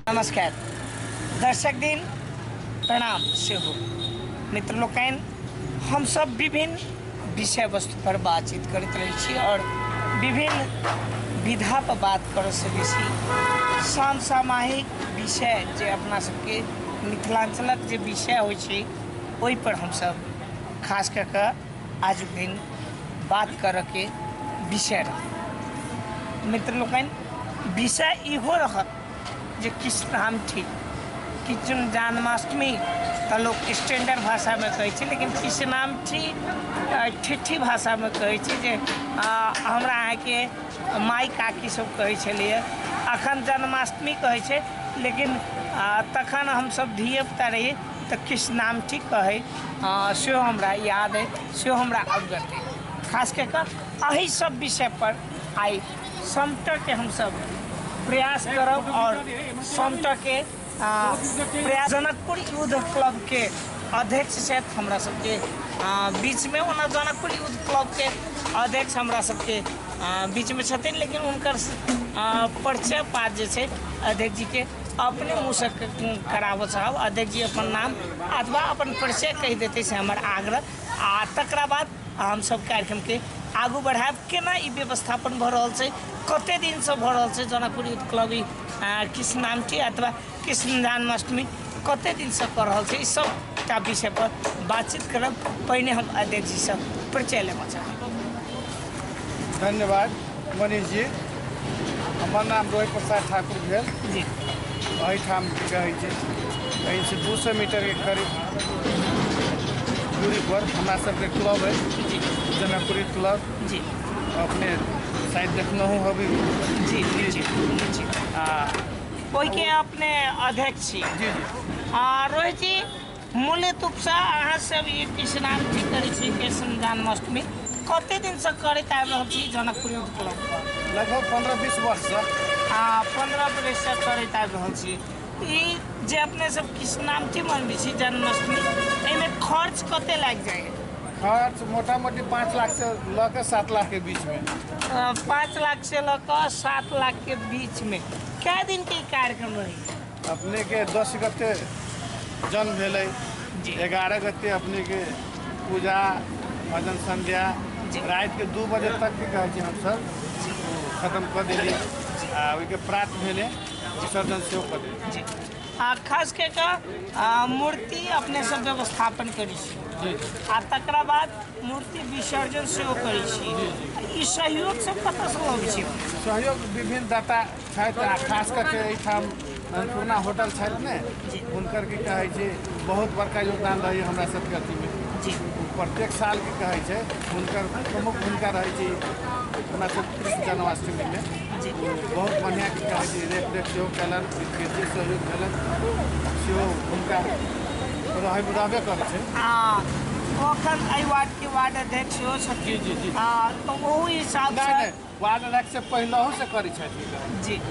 नमस्कार दर्शक दिन प्रणाम से हो मित्र लोकन हम सब विभिन्न विषय वस्तु पर बातचीत करते रही और विभिन्न विधा पर बात कर से बेसी समसामयिक विषय जे अपना सबके मिथिलांचलक जे विषय हो ओहि पर हम सब खास करके आज दिन बात कर के विषय रह मित्र लोकन विषय इहो रह जे कृष्णाष्टमी कृष्ण जन्माष्टमी तो लोग स्टैंडर्ड भाषा में कहे लेकिन कृष्णाष्टमी ठेठी भाषा में कहे हमरा यहाँ के माई काकी सब कहे अखन जन्माष्टमी कहे लेकिन तखन हम सब धिये पुता रही तो कृष्णाष्टमी कहे से हमरा याद है से हमरा अवगत है खास करके अही सब विषय पर आई समट के हम सब प्रयास करब और समट के प्रयास जनकपुर युद्ध क्लब के अध्यक्ष से हमरा सबके बीच में ओना जनकपुर युद्ध क्लब के अध्यक्ष हमरा सबके बीच में छथिन लेकिन उनकर परिचय पात जे छै अध्यक्ष जी के अपने मुँह से कराबो चाहब अध्यक्ष जी अपन नाम अथवा अपन परिचय कह देते से हमर आग्रह आ तकरा बाद हम सब कार्यक्रम के आगू बढ़ाब केना ई व्यवस्थापन भ रहल छै कते दिन से भ रहल छै जनकपुर युद्ध क्लब कृष्णाष्टमी अथवा कृष्ण जन्माष्टमी कते दिन से कर रहल छै ई सब का विषय पर बातचीत करब पहले हम अध्यक्ष जी से परिचय लेना चाहब। धन्यवाद मनीष जी हमर नाम रोहित प्रसाद ठाकुर भेल जी अहिठाम कहै छै कहीं से 200 मीटर के करीब दूरी पर हमारा सबके क्लब है जनकपुरी क्लब जी अपने शायद देखना हो अभी जी जी जी जी कोई के अपने अध्यक्ष छी जी रोहित जी मूलत रूप से अहाँ सब ये कृष्णाष्टमी करै छी कृष्ण जन्माष्टमी कते दिन से करैत आबि रहल छी जनकपुर युद्ध क्लब लगभग 15-20 वर्ष से 15 वर्ष से करैत आबि रहल छी ई जे अपने सब कृष्णाष्टमी मनबै छी जन्माष्टमी एहिमे खर्च कते लागि जाए खर्च मोटा मोटी 5 लाख से लऽ 7 लाख के बीच में 5 लाख से लऽ 7 लाख के बीच में क्या दिन के कार्यक्रम रही अपने के 10 गते जन्म भेलै 11 गते अपने के पूजा भजन संध्या रात के 2 बजे तक के कहै छी हम सब खत्म कर देली आ ओहि के प्रात भेले विसर्जन सेहो कर देली जी खास के मूर्ति अपने सब व्यवस्थापन करी छी आ तकरा बाद मूर्ति विसर्जन सेहो करी छी ई सहयोग सब कतऽ से अबै छै सहयोग विभिन्न दाता छथि आ खास करके एहिठाम अन्नपूर्णा होटल छथि ने हुनकर की कहै छै बहुत बड़का योगदान रहैए हमरा सबके अथीमे जी प्रत्येक साल की कहै छै हुनकर प्रमुख भूमिका रहै छै हमरा सब कृष्ण जन्माष्टमी में जी बहुत बढ़िया की कहै छै रेख सेहो कयलन वित्तीय सहयोग कयलन सेहो हुनका रहबे करै छै ओखन एहि वार्ड के वार्ड अध्यक्ष सेहो छथिन जी जी तो ओहि हिसाब से नहीं वार्ड अध्यक्ष से पहिलहो से करै छथि जी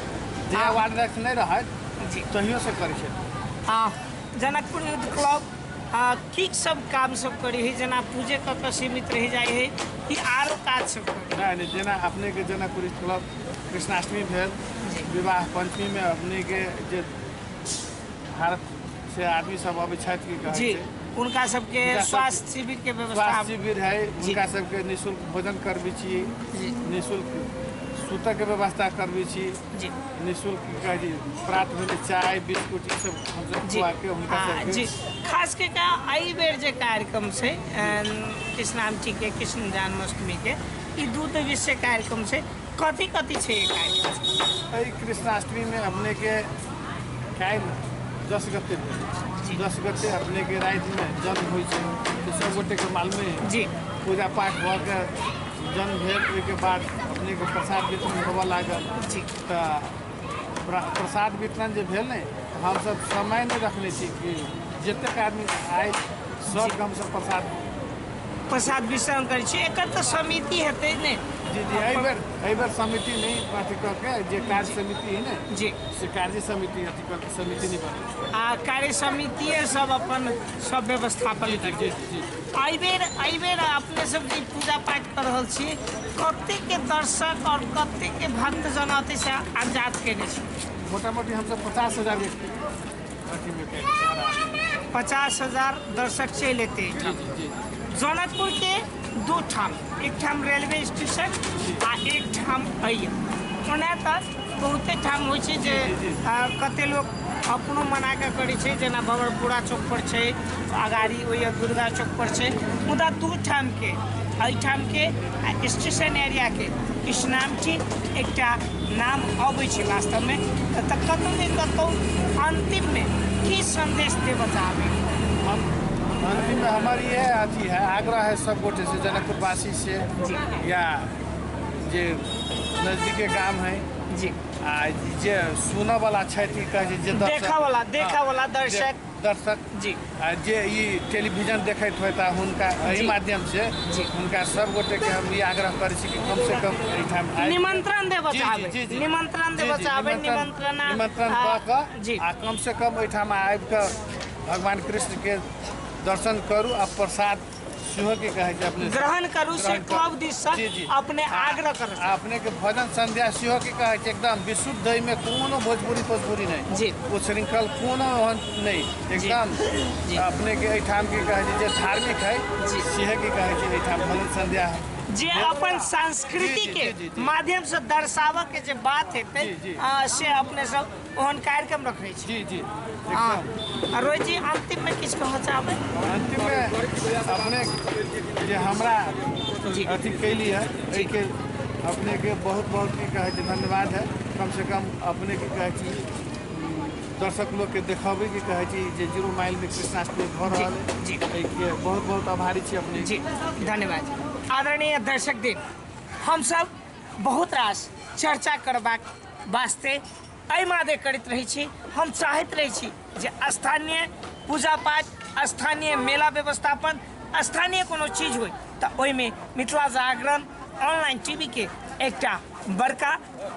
जे वार्ड अध्यक्ष नहीं रहत जी तहियो से करै छथि जनकपुर युद्ध क्लब की सब काम सब करी है जना पूजे तक सीमित रह जाए है कि आरो काज सब करी नहीं जेना अपने के जनकपुर क्लब कृष्णाष्टमी भेल विवाह पंचमी में अपने के जे भारत से आदमी सब अबै छथि की कहै जी छै उनका सबके स्वास्थ्य शिविर के व्यवस्था स्वास्थ्य शिविर है उनका सबके निःशुल्क भोजन करबै छी निःशुल्क सूतक के व्यवस्था करबै छी जी निःशुल्क की कहै छै प्रात भेले चाय बिस्कुट ई सब हम सब खुआ के उनका सबके जी खास के एहि बेर जे कार्यक्रम छै कृष्णाष्टमी के कृष्ण जन्माष्टमी के ई 2 दिवसीय कार्यक्रम छै कथी कथी छै कार्यक्रम एहि कृष्णाष्टमी में अपने के काल्हि 10 गते 10 गते अपने के रात में जन्म होइ छै तो सब गोटे के मालूम है जी पूजा पाठ भऽ के जन्म भेल ओहिके बाद अपने के प्रसाद वितरण होबऽ लागल जी तो प्रसाद वितरण जे भेल ने हम सब समय नहीं रखने छी कि जतेक आदमी आए सबके हम सब प्रसाद वितरण करै छी एकर तऽ समिति हेतै ने जी जी एहि बेर समिति नहीं अथी कऽ के जे कार्य समिति है ने जी से कार्य समिति अथी कऽ के समिति नहीं बनै कार्य समिति सब अपन सब व्यवस्थापन जी जी जी एहि बेर अपने सब जे पूजा पाठ कर रहल छी कते के दर्शक और कते के भक्त जन से आजाद केने छी मोटा मोटी हम सब 50,000 अथी में के 50,000 दर्शक से लेते हैं। जी जी जी जनकपुर के 2 ठाम, एक ठाम रेलवे स्टेशन आ एक ठाम अइया। ओना तक बहुते ठाम होइ छै जे कते लोग अपनो मना के करै छै, जेना भवरपुरा चौक पर छै, अगाड़ी ओइया दुर्गा चौक पर छै। मुदा 2 ठाम के एहिठाम के स्टेशन एरिया के कृष्णामठी एकटा नाम अबै छै वास्तव में। तऽ कतौ ने कतौ अंतिम में की संदेश देबऽ चाहबै? अंतिम में हमारी यह अथी है, आग्रह है सब गोटे से, जनकपुरवासी से या जे नजदीके गाम है जी, आ जे सुनऽ वाला छै कि कहै छै जे देखा वाला दर्शक जी, आ जे ई टेलीविजन देखैत होता हुनका एहि माध्यम से हुनका सब गोटे के हम ई आग्रह करै छी कि कम से कम एहिठाम निमंत्रण देबऽ चाहबै, निमंत्रण कऽ कऽ आ कम से कम एहिठाम आबि कऽ भगवान कृष्ण के दर्शन करू आ प्रसाद सेहो की कहै छै अपने ग्रहण करू से क्लब दिस अपने आग्रह करू। अपने के भजन संध्या सेहो की कहै छै एकदम विशुद्ध दही में कोनो भोजपुरी नहीं जी, उच्छृंखल कोनो नहीं, एकदम अपने के एहिठाम की कहै छै जे धार्मिक है सेहे की कहै छै एहिठाम भजन संध्या है जे अपन संस्कृति के माध्यम से दर्शावऽ के जे बात हेतै से अपने सब ओहन कार्यक्रम रखै छी। जी जी रोहित जी अंतिम में किछु कहऽ चाहबै? अंतिम में अपने जे हमरा अथी कैली है एहिके अपने के बहुत बहुत की कहै छै धन्यवाद है। कम से कम अपने की कहै छी दर्शक लोग के देखाबे की कहै छी जे 0 माइल में कृष्णाष्टमी भऽ रहल है जी, एहिके बहुत बहुत आभारी छी अपने जी। धन्यवाद आदरणीय दर्शक दिन, हम सब बहुत रास चर्चा करबाक वास्ते एहि मादे करैत रहै छी। हम चाहैत रहै छी जे स्थानीय पूजा पाठ, स्थानीय मेला व्यवस्थापन, स्थानीय कोनो चीज होइ तऽ ओहिमे मिथिला जागरण ऑनलाइन टीवी के एकटा बड़का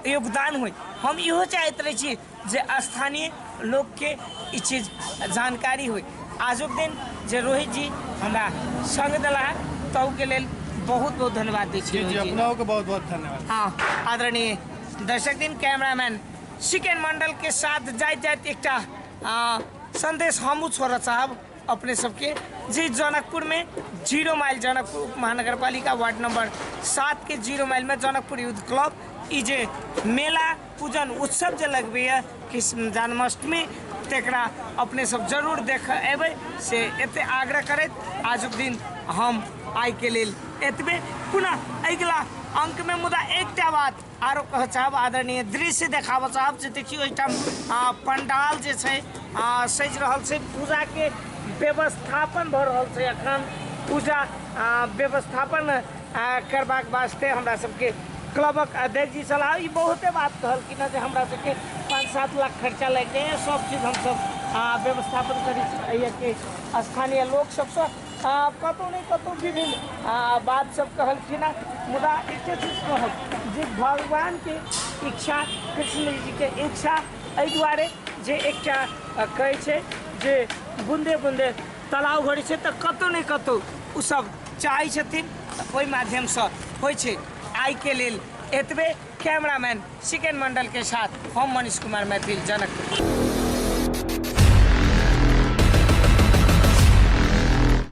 योगदान होइ। हम इहो चाहैत रहै छी जे स्थानीय लोग के ई चीज जानकारी होइ। आजुक दिन जे रोहित जी हमरा संग देला ताहू के लेल बहुत बहुत धन्यवाद दै छी। जी अपनाओं के बहुत बहुत धन्यवाद। हाँ आदरणीय दर्शक दिन, कैमरामैन शिकेन मंडल के साथ जाइत एकटा संदेश हमू छोड़ चाहब अपने सबके। जी जनकपुर में 0 माइल, जनकपुर महानगर पालिका वार्ड नंबर 7 के 0 माइल में जनकपुर युद्ध क्लब ई जे मेला पूजन उत्सव जे लगबै कृष्ण जन्माष्टमी तेकरा अपने सब जरूर देख एबै से एते आग्रह करैत आजुक दिन हम आइ के लेल एतबे। पुनः अगिला अंक में मुदा एकटा बात आरो कह चाहब, आदरणीय दृश्य देखाबऽ चाहब जे देखियो एहिठाम पंडाल जे छै सजि रहल छै, पूजा के व्यवस्थापन भऽ रहल छै। अखन पूजा व्यवस्थापन करबाक वास्ते हमरा सबके क्लबक अध्यक्ष जी सलाह ई बहुते बात कहलखिन जे हमरा सबके 5-7 लाख खर्चा लागि जाइए, सब चीज हमसब व्यवस्थापन करै छी। के स्थानीय लोक सबसँ कतौ नहीं कतौ विभिन्न बात सब कहलखिन, मुदा एकटे चीज कहब जे भगवान के इच्छा, कृष्ण जी के इच्छा एहि दुआरे जे एकटा कहै छै जे बूंदे बूंदे तालाब भरै छै तऽ कतौ नहीं कतौ ओ सब चाहै छथिन, ओहि माध्यमसँ होइ छै। आइ के लेल एतबे। कैमरामैन शिकेन मंडल के साथ हम मनीष कुमार मैथिल, जनकपुर।